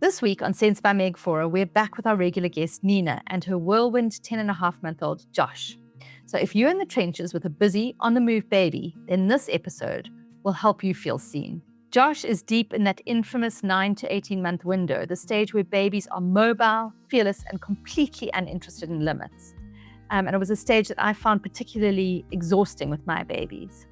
This week on Sense by Meg Faure, we're back with our regular guest, Nina, and her whirlwind 10.5-month-old, Josh. So if you're in the trenches with a busy, on-the-move baby, then this episode will help you feel seen. Josh is deep in that infamous 9 to 18-month window, the stage where babies are mobile, fearless, and completely uninterested in limits. And it was a stage that I found particularly exhausting with my babies.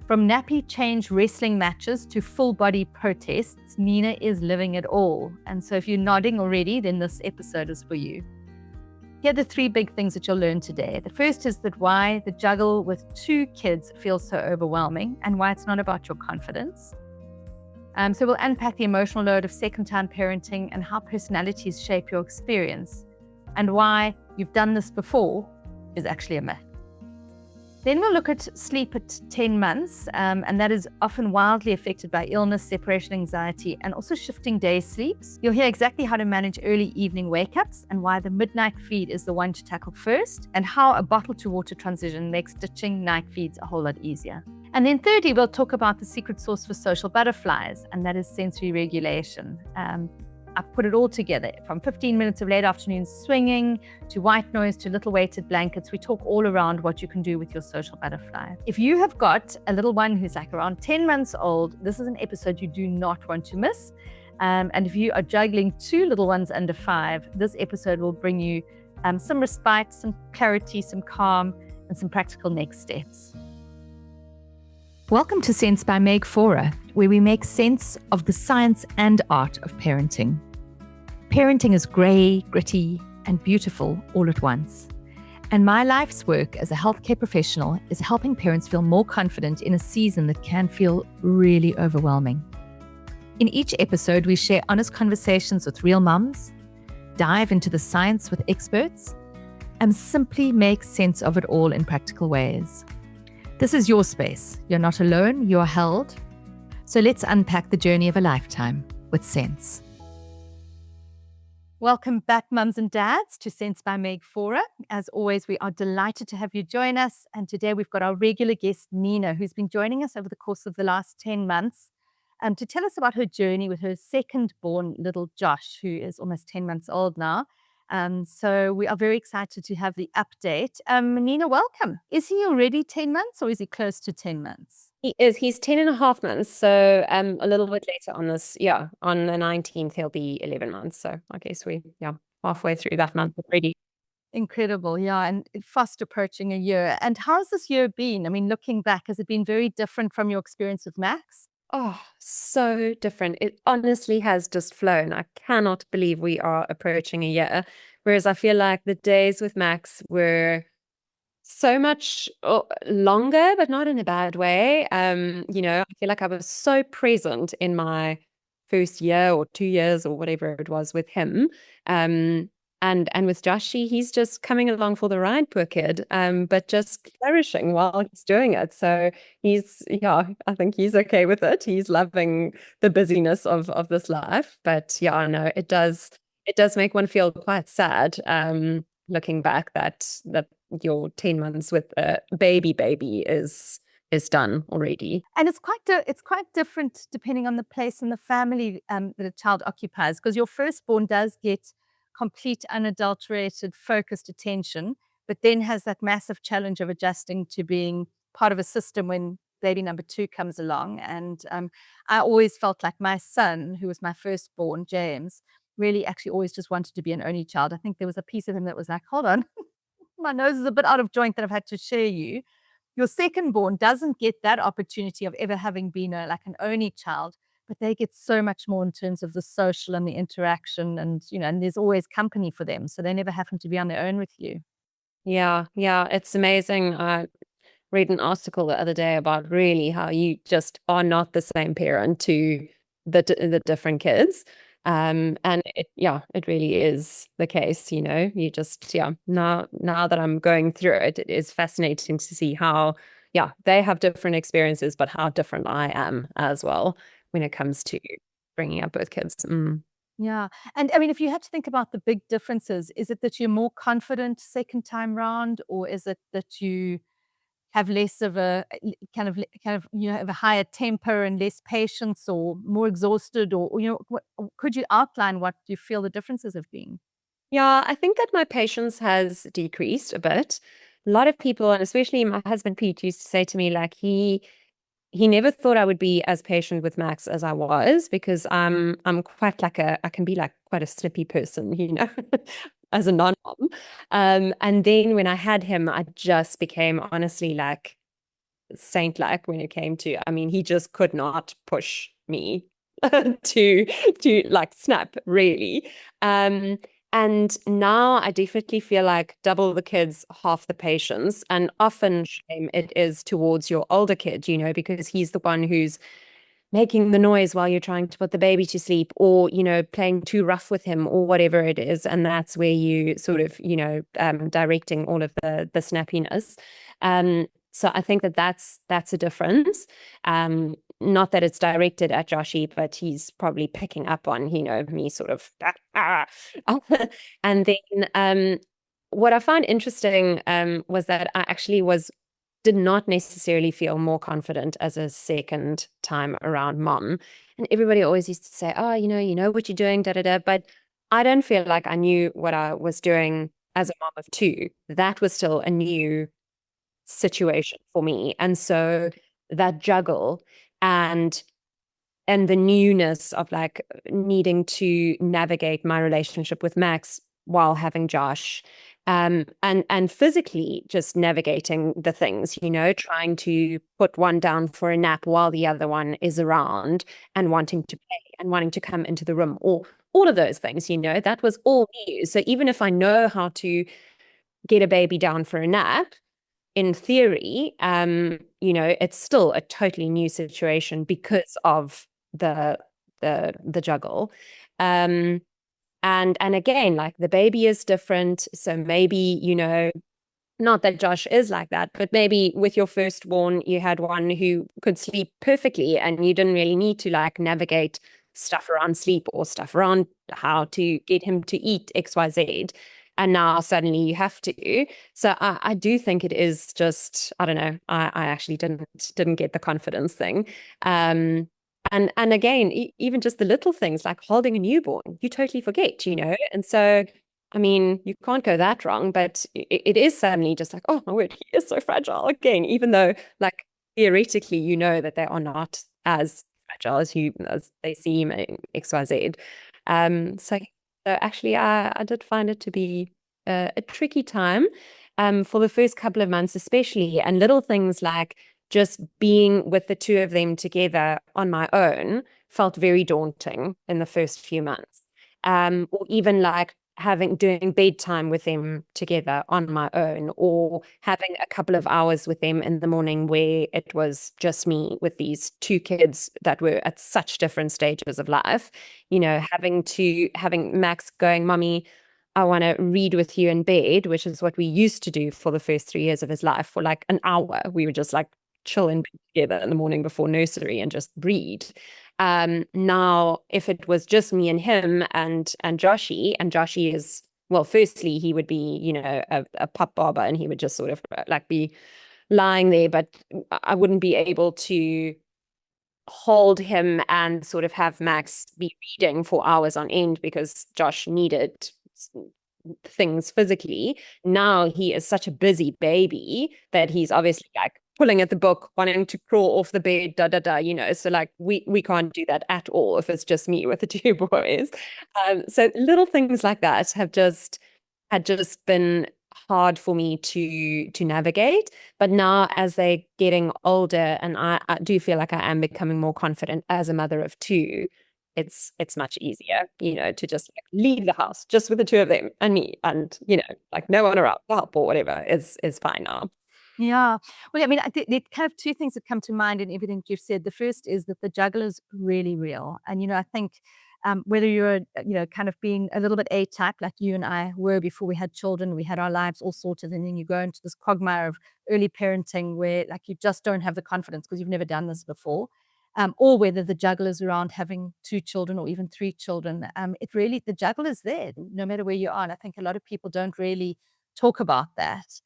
From nappy change wrestling matches to full body protests, Nina is living it all. And so if you're nodding already, then this episode is for you. Here are the 3 big things that you'll learn today. The first is that why the juggle with 2 kids feels so overwhelming and why it's not about your confidence. So we'll unpack the emotional load of second-time parenting and how personalities shape your experience and why you've done this before is actually a myth. Then we'll look at sleep at 10 months, and that is often wildly affected by illness, separation anxiety, and also shifting day sleeps. You'll hear exactly how to manage early evening wake-ups and why the midnight feed is the one to tackle first, and how a bottle-to-water transition makes ditching night feeds a whole lot easier. And then thirdly, we'll talk about the secret sauce for social butterflies, and that is sensory regulation. I've put it all together, from 15 minutes of late afternoon swinging, to white noise, to little weighted blankets. We talk all around what you can do with your social butterfly. If you have got a little one who's like around 10 months old, this is an episode you do not want to miss. And if you are juggling 2 little ones under 5, this episode will bring you some respite, some clarity, some calm, and some practical next steps. Welcome to Sense by Meg Faure, where we make sense of the science and art of parenting. Parenting is grey, gritty, and beautiful all at once. And my life's work as a healthcare professional is helping parents feel more confident in a season that can feel really overwhelming. In each episode, we share honest conversations with real mums, dive into the science with experts, and simply make sense of it all in practical ways. This is your space. You're not alone, you're held. So let's unpack the journey of a lifetime with sense. Welcome back, mums and dads, to Sense by Meg Faure. As always, we are delighted to have you join us. And today we've got our regular guest, Nina, who's been joining us over the course of the last 10 months to tell us about her journey with her second-born little Josh, who is almost 10 months old now. So we are very excited to have the update. Nina, welcome. Is he already 10 months or is he close to 10 months? He is. He's 10.5 months. So a little bit later on this, on the 19th, he'll be 11 months. So I guess halfway through that month already. Incredible. Yeah. And fast approaching a year. And how's this year been? I mean, looking back, has it been very different from your experience with Max? Oh, so different. It honestly has just flown. I cannot believe we are approaching a year. Whereas I feel like the days with Max were so much longer, but not in a bad way. I feel like I was so present in my first year or 2 years or whatever it was with him. And with Joshy, he's just coming along for the ride, poor kid, but just flourishing while he's doing it. So I think he's okay with it. He's loving the busyness of this life. But no, it does make one feel quite sad, looking back that your 10 months with a baby is done already. And it's quite different depending on the place in the family that a child occupies, because your firstborn does get complete, unadulterated, focused attention, but then has that massive challenge of adjusting to being part of a system when baby number 2 comes along. And I always felt like my son, who was my firstborn, James, really actually always just wanted to be an only child. I think there was a piece of him that was like, hold on, my nose is a bit out of joint that I've had to share you. Your secondborn doesn't get that opportunity of ever having been an only child, but they get so much more in terms of the social and the interaction, and and there's always company for them, so they never happen to be on their own with you. Yeah, it's amazing. I read an article the other day about really how you just are not the same parent to the different kids. And it really is the case. You just now that I'm going through it, it is fascinating to see how they have different experiences, but how different I am as well when it comes to bringing up both kids. Yeah. And I mean, if you had to think about the big differences, is it that you're more confident second time round, or is it that you have less of a kind of have a higher temper and less patience, or more exhausted, or could you outline what you feel the differences have been? Yeah, I think that my patience has decreased a bit. A lot of people, and especially my husband Pete, used to say to me, like, he never thought I would be as patient with Max as I was, because I'm quite like I can be like quite a snippy person, as a non-mom. And then when I had him, I just became honestly like saint-like when it came to, I mean, he just could not push me to like snap, really. And now I definitely feel like double the kids, half the patience. And often shame it is towards your older kid, because he's the one who's making the noise while you're trying to put the baby to sleep, or, playing too rough with him, or whatever it is. And that's where you sort of, directing all of the snappiness. So I think that that's a difference. Not that it's directed at Joshy, but he's probably picking up on, me sort of. And then what I found interesting was that I actually did not necessarily feel more confident as a second time around mom. And everybody always used to say, oh, you know what you're doing, da da da. But I don't feel like I knew what I was doing as a mom of two. That was still a new situation for me. And so that juggle and the newness of like needing to navigate my relationship with Max while having Josh, and physically just navigating the things, trying to put one down for a nap while the other one is around and wanting to play and wanting to come into the room, or all of those things, that was all new. So even if I know how to get a baby down for a nap, in theory, it's still a totally new situation because of the juggle. And again, like, the baby is different. So maybe, not that Josh is like that, but maybe with your firstborn, you had one who could sleep perfectly and you didn't really need to like navigate stuff around sleep or stuff around how to get him to eat XYZ. And now suddenly you have to. So I do think it is just, I don't know, I actually didn't get the confidence thing. And again, even just the little things like holding a newborn, you totally forget, And so, I mean, you can't go that wrong, but it is suddenly just like, oh my word, he is so fragile again, even though like theoretically, that they are not as fragile as they seem in XYZ. So actually, I did find it to be a tricky time for the first couple of months, especially, and little things like just being with the two of them together on my own felt very daunting in the first few months. Or even like doing bedtime with them together on my own, or having a couple of hours with them in the morning where it was just me with these two kids that were at such different stages of life, having Max going, Mummy, I want to read with you in bed, which is what we used to do for the first 3 years of his life. For like an hour, we would just like chill in bed together in the morning before nursery and just read. Now, if it was just me and him and Joshy is, well, firstly, he would be, a pup barber, and he would just sort of like be lying there, but I wouldn't be able to hold him and sort of have Max be reading for hours on end because Josh needed things physically. Now he is such a busy baby that he's obviously like pulling at the book, wanting to crawl off the bed, so like we can't do that at all if it's just me with the two boys. So little things like that had just been hard for me to navigate. But now, as they're getting older, and I do feel like I am becoming more confident as a mother of two, it's much easier, to just like leave the house just with the two of them and me, and like no one around to help or whatever is fine now. Yeah. Well, I mean, there are kind of two things that come to mind in everything you've said. The first is that the juggle is really real. And, I think whether you're, kind of being a little bit A-type, like you and I were before we had children, we had our lives all sorted, and then you go into this quagmire of early parenting where like you just don't have the confidence because you've never done this before. Or whether the juggle is around having 2 children or even 3 children. The juggle is there no matter where you are. And I think a lot of people don't really talk about that.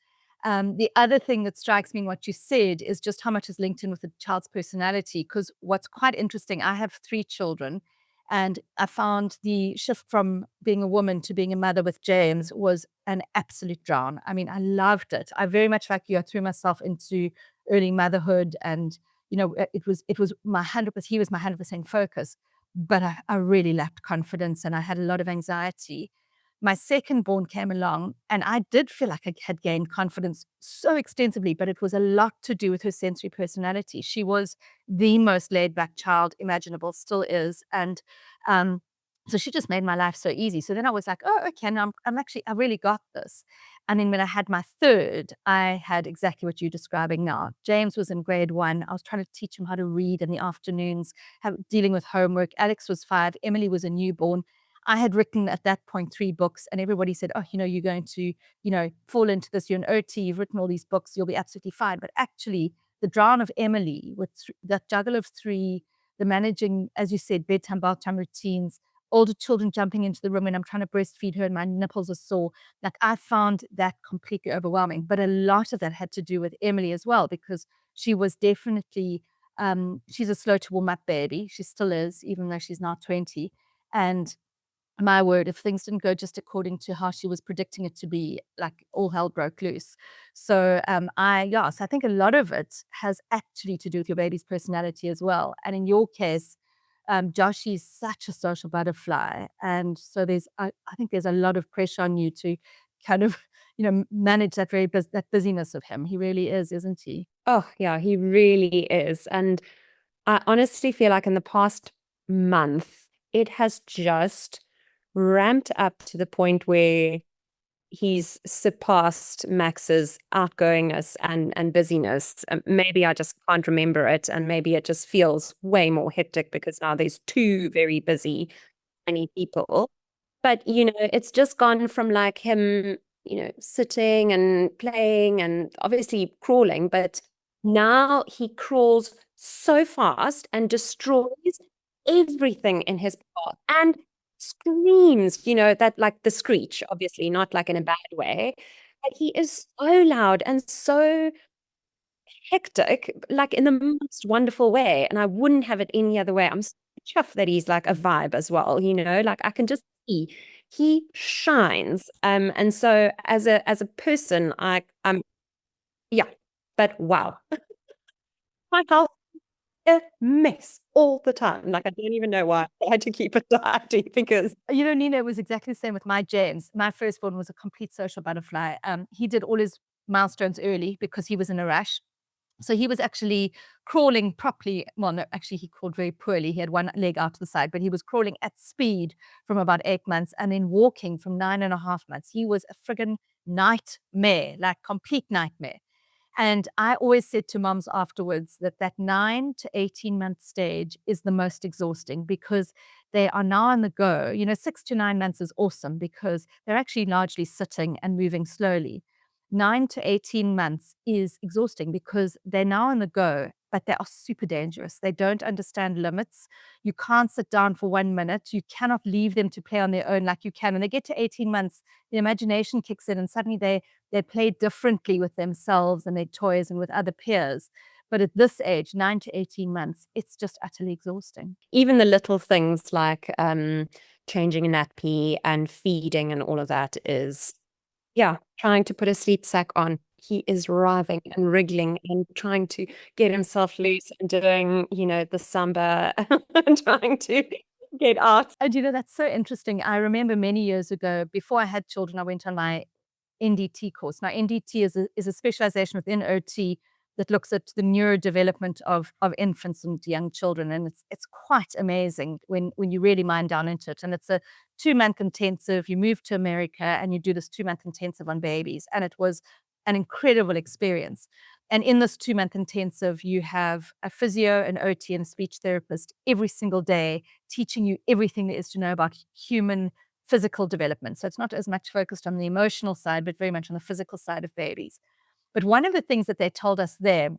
The other thing that strikes me in what you said is just how much is linked in with the child's personality. Because what's quite interesting, I have 3 children, and I found the shift from being a woman to being a mother with James was an absolute drown. I mean, I loved it. I very much, like you, I threw myself into early motherhood, and it was my 100%. He was my 100% focus, but I really lacked confidence, and I had a lot of anxiety. My second born came along, and I did feel like I had gained confidence so extensively, but it was a lot to do with her sensory personality. She was the most laid back child imaginable, still is. And so she just made my life so easy. So then I was like, oh, okay, now I really got this. And then when I had my third, I had exactly what you're describing now. James was in grade 1. I was trying to teach him how to read in the afternoons, dealing with homework. Alex was 5. Emily was a newborn. I had written at that point 3 books, and everybody said, oh, you're going to, fall into this. You're an OT, you've written all these books, you'll be absolutely fine. But actually, the drown of Emily, with that juggle of 3, the managing, as you said, bedtime, bath time routines, older children jumping into the room when I'm trying to breastfeed her and my nipples are sore. Like, I found that completely overwhelming. But a lot of that had to do with Emily as well, because she was definitely, she's a slow to warm up baby. She still is, even though she's now 20. And my word, if things didn't go just according to how she was predicting it to be, like, all hell broke loose. So so I think a lot of it has actually to do with your baby's personality as well. And in your case, Josh is such a social butterfly, and so I think there's a lot of pressure on you to kind of manage that that busyness of him. He really is, isn't he? Oh, yeah, he really is. And I honestly feel like in the past month, it has just ramped up to the point where he's surpassed Max's outgoingness and busyness. Maybe I just can't remember it, and maybe it just feels way more hectic because now there's 2 very busy, tiny people. But, it's just gone from like him, sitting and playing and obviously crawling, but now he crawls so fast and destroys everything in his path and screams, that, like, the screech, obviously not like in a bad way. But he is so loud and so hectic, like in the most wonderful way. And I wouldn't have it any other way. I'm so chuffed that he's like a vibe as well, like I can just see he shines. And so as a person, yeah, but wow, my house a mess all the time. Like, I don't even know why I had to keep it tidy because Nina, it was exactly the same with my James. My firstborn was a complete social butterfly. He did all his milestones early because he was in a rush. So he was actually crawling properly. Well, no, actually, he crawled very poorly. He had one leg out to the side, but he was crawling at speed from about 8 months and then walking from 9.5 months. He was a friggin' nightmare, like complete nightmare. And I always said to moms afterwards that 9 to 18-month stage is the most exhausting because they are now on the go. 6 to 9 months is awesome because they're actually largely sitting and moving slowly. 9 to 18 months is exhausting because they're now on the go, but they are super dangerous. They don't understand limits. You can't sit down for 1 minute. You cannot leave them to play on their own like you can. When they get to 18 months, the imagination kicks in and suddenly they play differently with themselves and their toys and with other peers. But at this age, 9 to 18 months, it's just utterly exhausting. even the little things like changing a nappy and feeding and all of that is, yeah, trying to put a sleep sack on. He is writhing and wriggling and trying to get himself loose and doing, the samba and trying to get out. And that's so interesting. I remember many years ago, before I had children, I went on my NDT course. Now, NDT is a specialization within OT that looks at the neurodevelopment of infants and young children. And it's quite amazing when you really mind down into it. And it's a 2-month intensive. You move to America and you do this 2-month intensive on babies. And it was an incredible experience. And in this 2-month intensive, you have a physio, an OT, and a speech therapist every single day teaching you everything there is to know about human physical development. So it's not as much focused on the emotional side, but very much on the physical side of babies. But one of the things that they told us there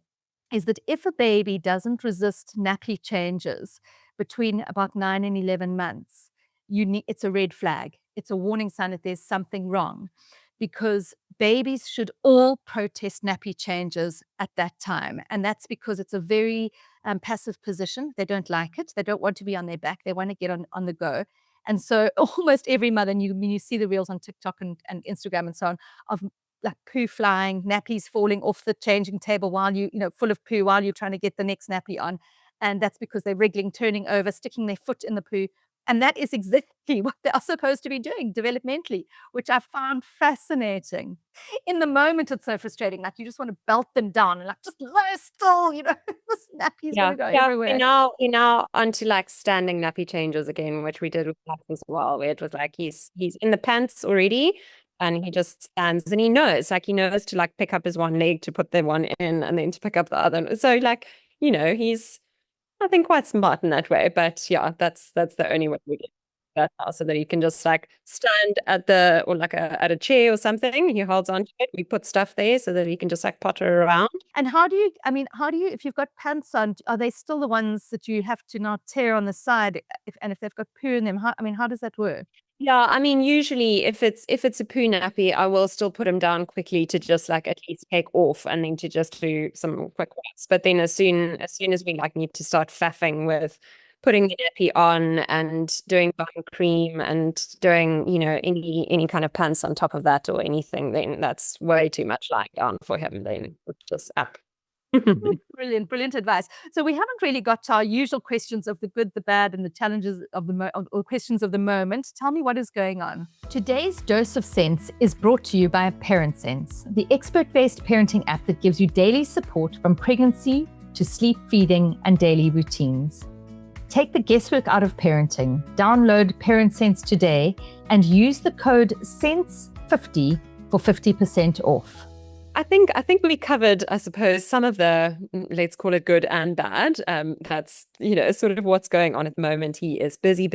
is that if a baby doesn't resist nappy changes between about 9 and 11 months, it's a red flag. It's a warning sign that there's something wrong. because babies should all protest nappy changes at that time. And that's because it's a very passive position. They don't like it. They don't want to be on their back. They want to get on the go. And so almost every mother, and you see the reels on TikTok and Instagram and so on, of like poo flying, nappies falling off the changing table while full of poo while you're trying to get the next nappy on. And that's because they're wriggling, turning over, sticking their foot in the poo. And that is exactly what they are supposed to be doing developmentally, which I found fascinating. In the moment, it's so frustrating. Like, you just want to belt them down and like, just lie still, this nappy's going to go everywhere. We're now onto like standing nappy changes again, which we did with Max as well, where it was like he's in the pants already and he just stands and he knows to like pick up his one leg to put the one in and then to pick up the other. So like, he's I think quite smart in that way, but yeah, that's the only way we get that now, so that he can just like stand at at a chair or something. He holds on to it. We put stuff there so that he can just like potter around. And how do you, if you've got pants on, are they still the ones that you have to not tear on the side? If they've got poo in them, how does that work? Yeah, I mean, usually if it's a poo nappy, I will still put him down quickly to just like at least take off and then to just do some quick wipes. But then as soon as we like need to start faffing with putting the nappy on and doing bum cream and doing, any kind of pants on top of that or anything, then that's way too much lying down for him. Then it's just up. Brilliant advice. So we haven't really got to our usual questions of the good, the bad, and the challenges of the or questions of the moment. Tell me what is going on. Today's dose of sense is brought to you by Parent Sense, the expert-based parenting app that gives you daily support from pregnancy to sleep, feeding, and daily routines. Take the guesswork out of parenting. Download Parent Sense today and use the code SENSE50 for 50% off. I think we covered, I suppose, some of the, let's call it good and bad. That's, sort of what's going on at the moment. He is busy,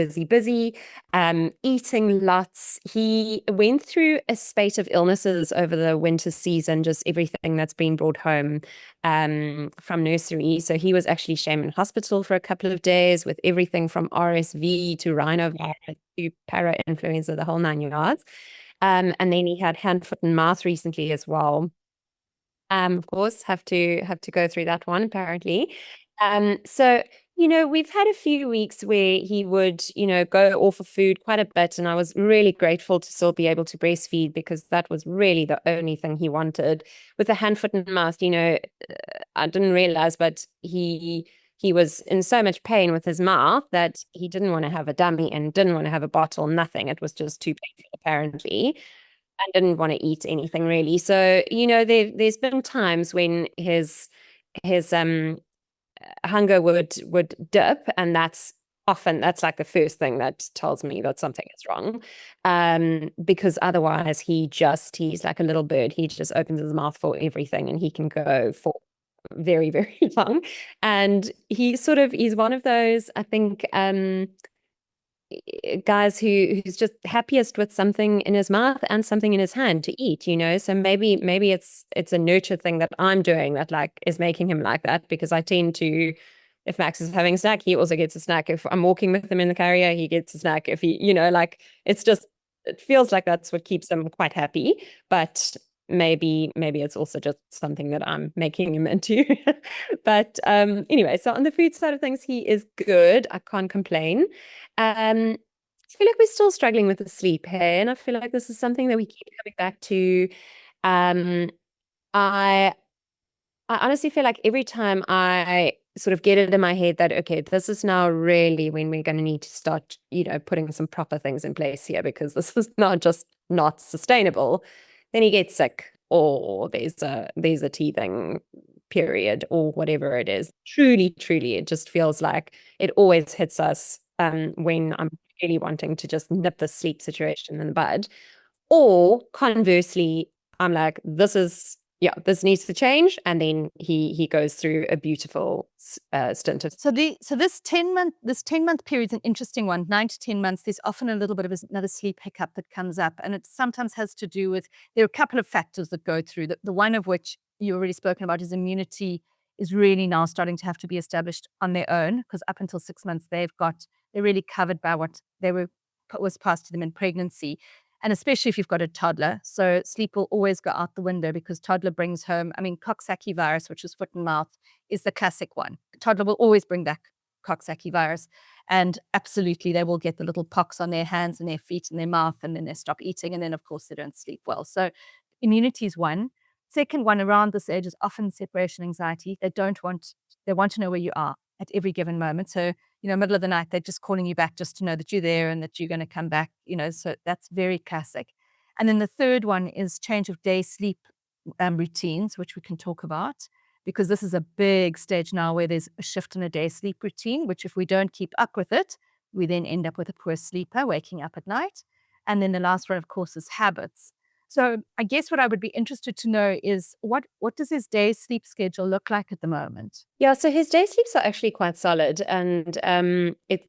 eating lots. He went through a spate of illnesses over the winter season, just everything that's been brought home from nursery. So he was actually in hospital for a couple of days with everything from RSV to rhinovirus to para-influenza, the whole 9 yards. And then he had hand, foot, and mouth recently as well. Of course, have to go through that one apparently. So we've had a few weeks where he would go off of food quite a bit, and I was really grateful to still be able to breastfeed because that was really the only thing he wanted. With the hand, foot, and mouth, I didn't realize, but he was in so much pain with his mouth that he didn't want to have a dummy and didn't want to have a bottle, nothing. It was just too painful apparently. And didn't want to eat anything really. So, there's been times when his hunger would dip, and that's like the first thing that tells me that something is wrong. Because otherwise he's like a little bird. He just opens his mouth for everything and he can go for very, very long. And he's one of those, I think, guys who's just happiest with something in his mouth and something in his hand to eat, so maybe it's a nurture thing that I'm doing that like is making him like that, because I tend to, if Max is having a snack, he also gets a snack. If I'm walking with him in the carrier, he gets a snack. If he, it feels like that's what keeps him quite happy. But maybe it's also just something that I'm making him into. But anyway, so on the food side of things, he is good. I can't complain. I feel like we're still struggling with the sleep, hey? And I feel like this is something that we keep coming back to. I honestly feel like every time I sort of get it in my head that, okay, this is now really when we're going to need to start, putting some proper things in place here, because this is not sustainable, then he gets sick, or there's a teething period, or whatever it is. Truly, it just feels like it always hits us when I'm really wanting to just nip the sleep situation in the bud. Or conversely, I'm like, this needs to change, and then he goes through a beautiful stint of. So this 10-month period is an interesting one. 9 to 10 months. There's often a little bit of another sleep hiccup that comes up, and it sometimes has to do with, there are a couple of factors that go through. The one of which you already spoken about is immunity is really now starting to have to be established on their own, because up until 6 months they're really covered by what was passed to them in pregnancy. And especially if you've got a toddler. So sleep will always go out the window because toddler brings home, 𝗶𝗿cie virus, which is foot and mouth, is the classic one. Toddler will always bring back 𝗶𝗿cie virus. And absolutely, they will get the little pox on their hands and their feet and their mouth, and then they stop eating. And then, of course, they don't sleep well. So immunity is one. Second one around this age is often separation anxiety. They want to know where you are at every given moment. So, middle of the night, they're just calling you back just to know that you're there and that you're going to come back, so that's very classic. And then the third one is change of day sleep routines, which we can talk about, because this is a big stage now where there's a shift in a day sleep routine, which if we don't keep up with it, we then end up with a poor sleeper waking up at night. And then the last one, of course, is habits. So I guess what I would be interested to know is what does his day sleep schedule look like at the moment? Yeah, so his day sleeps are actually quite solid, and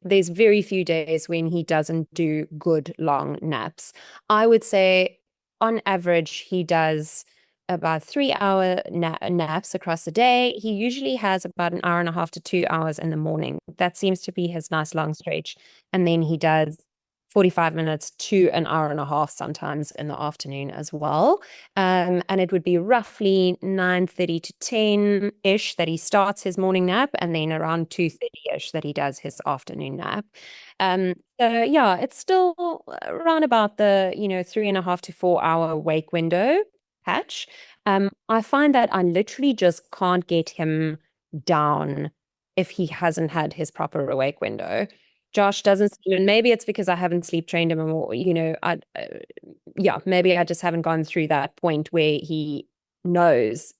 there's very few days when he doesn't do good long naps. I would say on average he does about 3-hour naps across the day. He usually has about an hour and a half to 2 hours in the morning. That seems to be his nice long stretch. And then he does 45 minutes to an hour and a half sometimes in the afternoon as well. And it would be roughly 9:30 to 10-ish that he starts his morning nap, and then around 2:30-ish that he does his afternoon nap. So yeah, it's still around about the 3.5 to 4 hour wake window patch. I find that I literally just can't get him down if he hasn't had his proper awake window. Josh doesn't, and maybe it's because I haven't sleep trained him more, maybe I just haven't gone through that point where he knows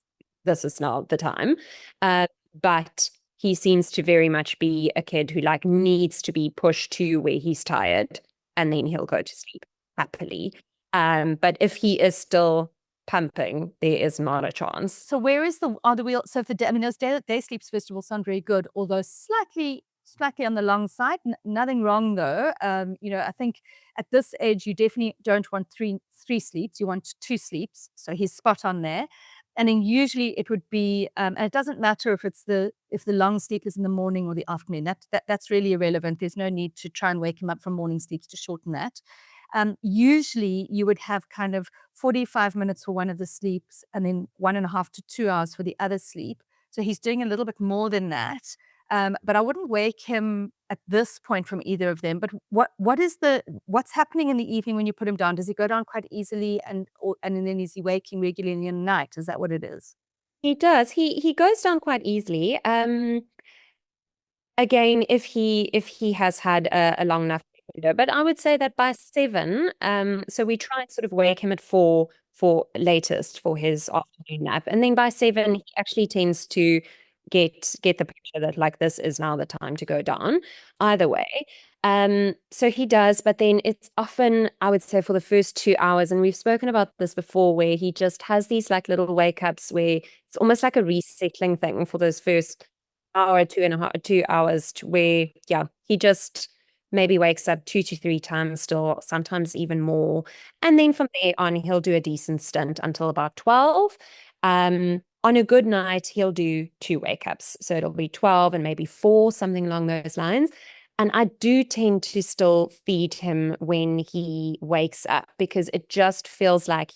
this is now the time. But he seems to very much be a kid who needs to be pushed to where he's tired, and then he'll go to sleep happily. But if he is still pumping, there is not a chance. So where are the wheels? So if those day sleeps, first of all, sound very good, although slightly on the long side. Nothing wrong though. I think at this age you definitely don't want three sleeps. You want 2 sleeps. So he's spot on there. And then usually it would be, and it doesn't matter if the long sleep is in the morning or the afternoon. That's really irrelevant. There's no need to try and wake him up from morning sleeps to shorten that. Usually you would have kind of 45 minutes for one of the sleeps and then 1.5 to 2 hours for the other sleep. So he's doing a little bit more than that. But I wouldn't wake him at this point from either of them. But what's happening in the evening when you put him down? Does he go down quite easily, and then is he waking regularly in the night? Is that what it is? He does. He goes down quite easily. Again, if he has had a long enough window, but I would say that by 7, so we try and sort of wake him at 4 for latest for his afternoon nap, and then by 7 he actually tends to get the picture that this is now the time to go down. Either way, so he does, but then it's often, I would say, for the first 2 hours, and we've spoken about this before, where he just has these little wake ups where it's almost like a resettling thing for those first hour, 2 hours, to where he just maybe wakes up 2 to 3 times still, sometimes even more, and then from there on he'll do a decent stint until about 12. On a good night he'll do 2 wake ups, so it'll be 12 and maybe 4, something along those lines. And I do tend to still feed him when he wakes up, because it just feels like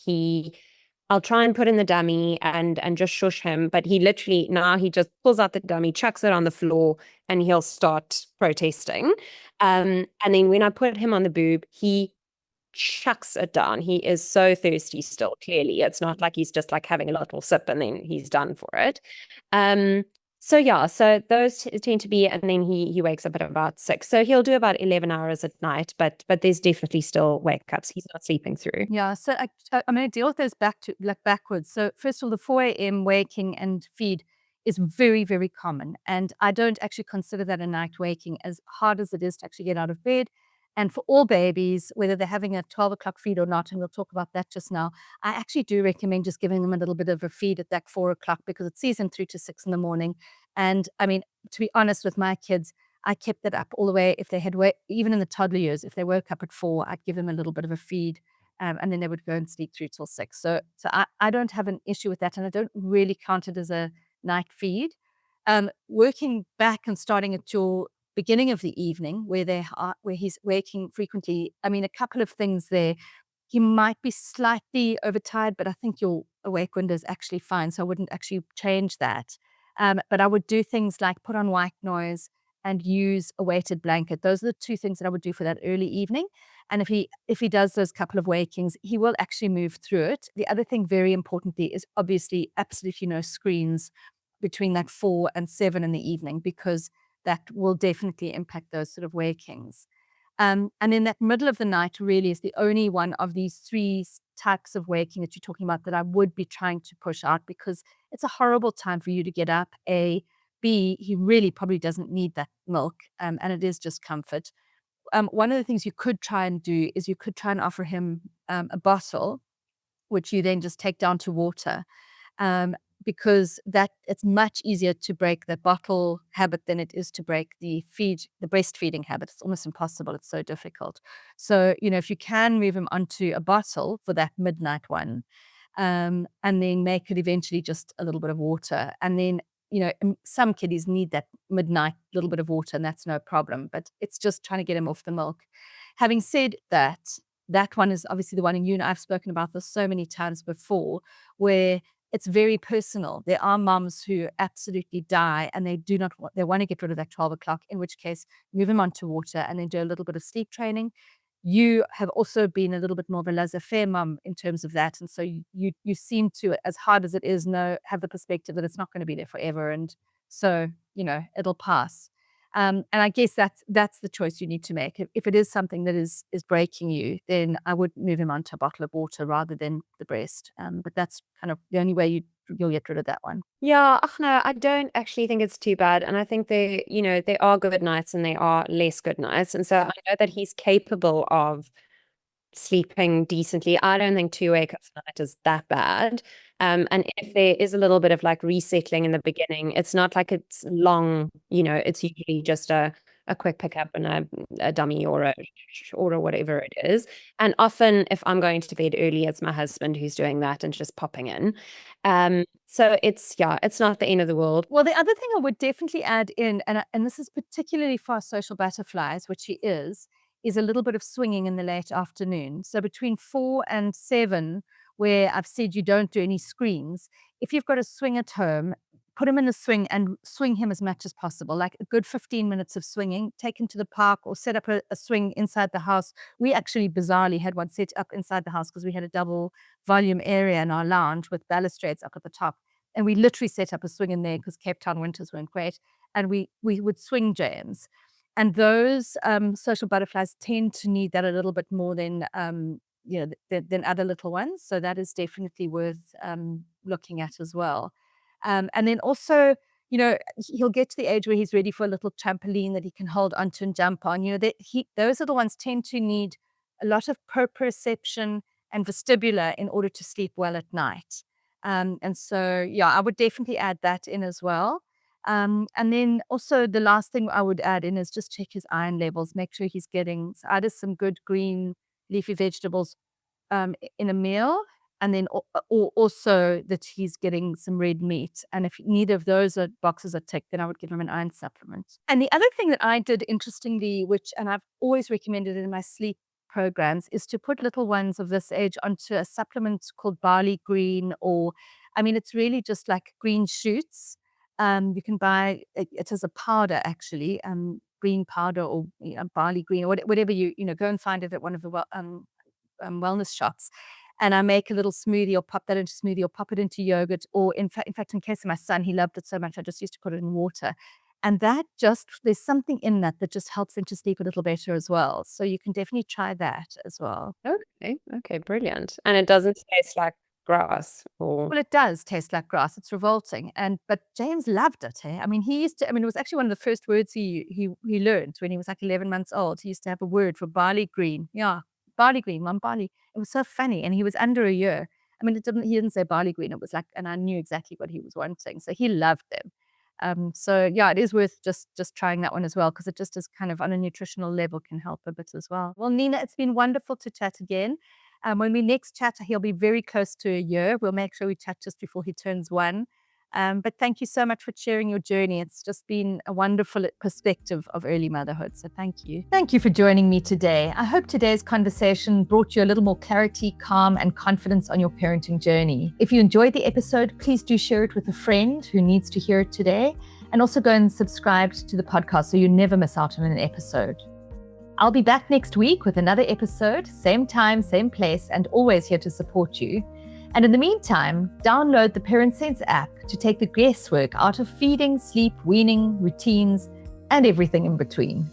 I'll try and put in the dummy and just shush him, but he literally, now he just pulls out the dummy, chucks it on the floor, and he'll start protesting. And then when I put him on the boob, he chucks it down. He is so thirsty still, clearly. It's not like he's just having a little sip and then he's done for it. So those tend to be, and then he wakes up at about 6. So he'll do about 11 hours at night, but there's definitely still wake ups. He's not sleeping through. Yeah, so I'm going to deal with those backwards. So first of all, the 4 a.m. waking and feed is very, very common. And I don't actually consider that a night waking, as hard as it is to actually get out of bed. And for all babies, whether they're having a 12 o'clock feed or not, and we'll talk about that just now, I actually do recommend just giving them a little bit of a feed at that 4 o'clock, because it sees them through to 6 in the morning. And I mean, to be honest with my kids, I kept it up all the way. If they had, even in the toddler years, if they woke up at 4, I'd give them a little bit of a feed. And then they would go and sleep through till 6. So I don't have an issue with that. And I don't really count it as a night feed. Working back and starting at your beginning of the evening, where he's waking frequently. I mean, a couple of things there. He might be slightly overtired, but I think your awake window is actually fine, so I wouldn't actually change that. But I would do things like put on white noise and use a weighted blanket. Those are the two things that I would do for that early evening. And if he does those couple of wakings, he will actually move through it. The other thing, very importantly, is obviously absolutely no screens between that 4 and 7 in the evening, because that will definitely impact those sort of wakings. And then that middle of the night really is the only one of these three types of waking that you're talking about that I would be trying to push out, because it's a horrible time for you to get up. A, B, he really probably doesn't need that milk, and it is just comfort. One of the things you could try and do is you could try and offer him a bottle, which you then just take down to water, because that it's much easier to break the bottle habit than it is to break the breastfeeding habit. It's almost impossible. It's so difficult. So, if you can move him onto a bottle for that midnight one, and then make it eventually just a little bit of water. And then, some kiddies need that midnight little bit of water, and that's no problem. But it's just trying to get him off the milk. Having said that, that one is obviously the one, and you and I've spoken about this so many times before, where it's very personal. There are moms who absolutely die and they do not want, they want to get rid of that 12 o'clock, in which case move them onto water and then do a little bit of sleep training. You have also been a little bit more of a laissez-faire mom in terms of that. And so you seem to, as hard as it is, have the perspective that it's not going to be there forever. And so, it'll pass. And I guess that's the choice you need to make. If it is something that is breaking you, then I would move him onto a bottle of water rather than the breast. But that's kind of the only way you'll get rid of that one. Yeah, ach no, I don't actually think it's too bad. And I think there are good nights and there are less good nights. And so I know that he's capable of sleeping decently. I don't think 2 wake-ups a night is that bad. And if there is a little bit of like resettling in the beginning, it's not like it's long, it's usually just a quick pickup and a dummy or whatever it is. And often if I'm going to bed early, it's my husband who's doing that and just popping in. So it's not the end of the world. Well, the other thing I would definitely add in, and this is particularly for our social butterflies, which he is a little bit of swinging in the late afternoon. So between 4 and 7, where I've said you don't do any screens, if you've got a swing at home, put him in the swing and swing him as much as possible, like a good 15 minutes of swinging. Take him to the park or set up a swing inside the house. We actually bizarrely had one set up inside the house because we had a double volume area in our lounge with balustrades up at the top. And we literally set up a swing in there because Cape Town winters weren't great. And we would swing jams. And those social butterflies tend to need that a little bit more than than other little ones. So that is definitely worth looking at as well. And then also, he'll get to the age where he's ready for a little trampoline that he can hold onto and jump on. Those are the ones tend to need a lot of proprioception and vestibular in order to sleep well at night. And so, yeah, I would definitely add that in as well. And then also the last thing I would add in is just check his iron levels. Make sure he's getting either some good green leafy vegetables in a meal, and then or also that he's getting some red meat. And if neither of those boxes are ticked, then I would give him an iron supplement. And the other thing that I did interestingly, and I've always recommended it in my sleep programs, is to put little ones of this age onto a supplement called barley green, or I mean, it's really just like green shoots. You can buy it as a powder actually, green powder or barley green or whatever go and find it at one of the wellness shops. And I make a little smoothie or pop that into smoothie or pop it into yogurt. Or in fact, in case of my son, he loved it so much, I just used to put it in water. And there's something in that that just helps him to sleep a little better as well. So you can definitely try that as well. Okay, brilliant. And it doesn't taste like grass or... Well, it does taste like grass. It's revolting. But James loved it. I mean, it was actually one of the first words he learned when he was like 11 months old. He used to have a word for barley green. Yeah, barley green, mom, barley. It was so funny. And he was under a year. I mean, he didn't say barley green. It was like, and I knew exactly what he was wanting. So he loved them. So yeah, it is worth just trying that one as well, because it just is kind of on a nutritional level can help a bit as well. Well, Nina, it's been wonderful to chat again. When we next chat, he'll be very close to a year. We'll make sure we chat just before he turns 1. But thank you so much for sharing your journey. It's just been a wonderful perspective of early motherhood. So thank you. Thank you for joining me today. I hope today's conversation brought you a little more clarity, calm, and confidence on your parenting journey. If you enjoyed the episode, please do share it with a friend who needs to hear it today. And also go and subscribe to the podcast so you never miss out on an episode. I'll be back next week with another episode, same time, same place, and always here to support you. And in the meantime, download the Parent Sense app to take the guesswork out of feeding, sleep, weaning, routines, and everything in between.